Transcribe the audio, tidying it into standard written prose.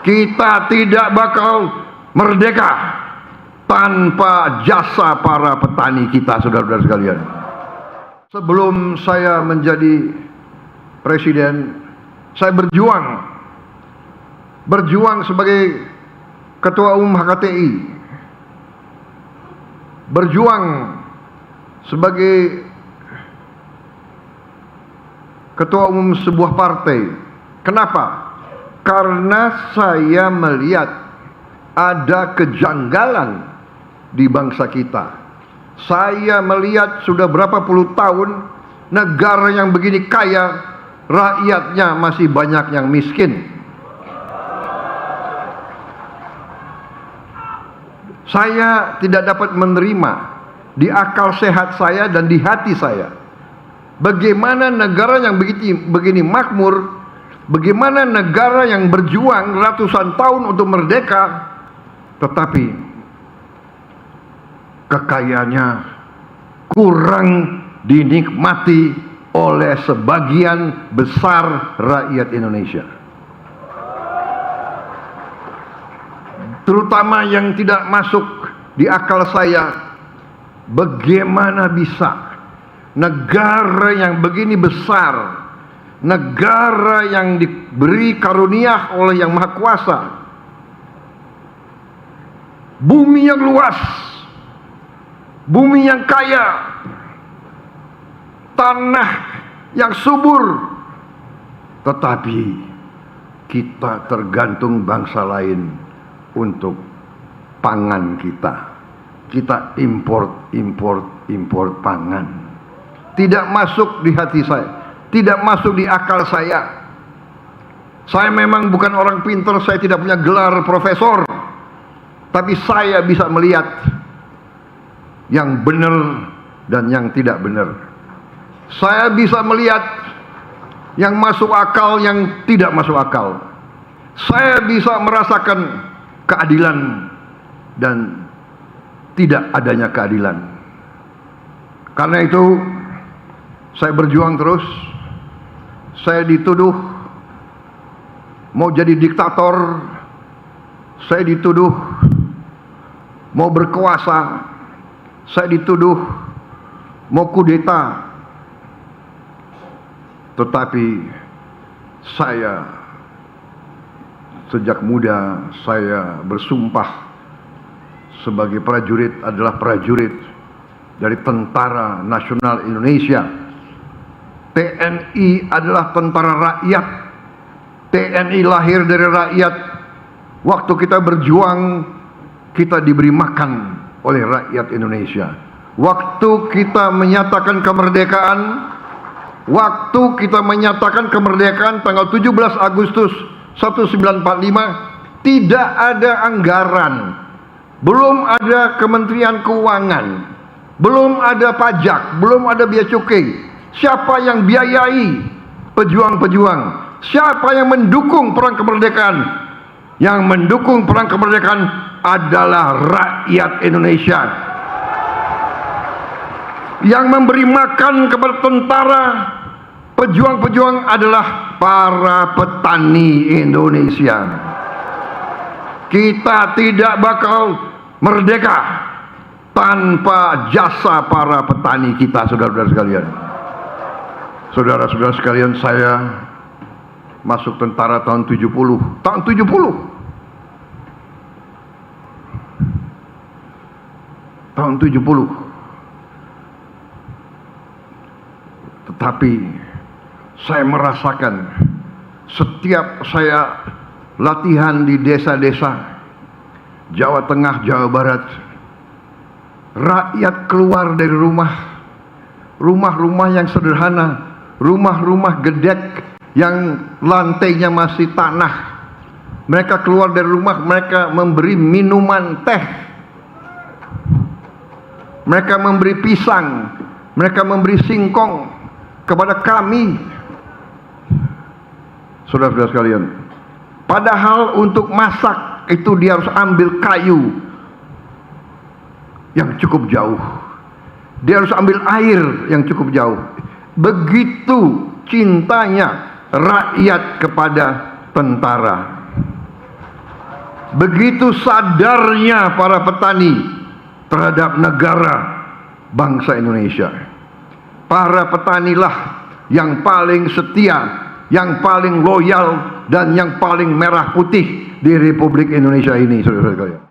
Kita tidak bakal merdeka tanpa jasa para petani kita, saudara-saudara sekalian. Sebelum saya menjadi presiden, saya berjuang sebagai ketua umum HKTI, berjuang sebagai ketua umum sebuah partai. Kenapa? Karena saya melihat ada kejanggalan di bangsa kita. Saya melihat sudah berapa puluh tahun negara yang begini kaya, rakyatnya masih banyak yang miskin. Saya tidak dapat menerima di akal sehat saya dan di hati saya, bagaimana negara yang begini makmur, bagaimana negara yang berjuang ratusan tahun untuk merdeka, tetapi kekayaannya kurang dinikmati oleh sebagian besar rakyat Indonesia. Terutama yang tidak masuk di akal saya, bagaimana bisa negara yang begini besar, negara yang diberi karunia oleh Yang Maha Kuasa, bumi yang luas, bumi yang kaya, tanah yang subur, tetapi kita tergantung bangsa lain untuk pangan kita. Kita import pangan. Tidak masuk di hati saya, tidak masuk di akal saya. Saya memang bukan orang pintar, saya tidak punya gelar profesor, tapi saya bisa melihat yang benar dan yang tidak benar. Saya bisa melihat yang masuk akal, yang tidak masuk akal. Saya bisa merasakan keadilan dan tidak adanya keadilan. Karena itu saya berjuang terus. Saya dituduh mau jadi diktator, saya dituduh mau berkuasa, saya dituduh mau kudeta. Tetapi saya sejak muda saya bersumpah sebagai prajurit adalah prajurit dari Tentara Nasional Indonesia. TNI adalah tentara rakyat. TNI lahir dari rakyat. Waktu kita berjuang, kita diberi makan oleh rakyat Indonesia. Waktu kita menyatakan kemerdekaan tanggal 17 Agustus 1945, tidak ada anggaran, belum ada Kementerian Keuangan, belum ada pajak, belum ada biaya cukai. Siapa yang biayai pejuang-pejuang? Siapa yang mendukung perang kemerdekaan? Yang mendukung perang kemerdekaan adalah rakyat Indonesia. Yang memberi makan kepada tentara, pejuang-pejuang adalah para petani Indonesia. Kita tidak bakal merdeka tanpa jasa para petani kita, saudara-saudara sekalian. Saudara-saudara sekalian, saya masuk tentara tahun 70. Tahun 70. Tahun 70. Tetapi saya merasakan setiap saya latihan di desa-desa Jawa Tengah, Jawa Barat, rakyat keluar dari rumah-rumah yang sederhana, rumah-rumah gedek yang lantainya masih tanah. Mereka keluar dari rumah, mereka memberi minuman teh, mereka memberi pisang, mereka memberi singkong kepada kami, saudara-saudara sekalian. Padahal untuk masak itu dia harus ambil kayu yang cukup jauh, dia harus ambil air yang cukup jauh. Begitu cintanya rakyat kepada tentara. Begitu sadarnya para petani terhadap negara bangsa Indonesia. Para petanilah yang paling setia, yang paling loyal, dan yang paling merah putih di Republik Indonesia ini, saudara-saudara.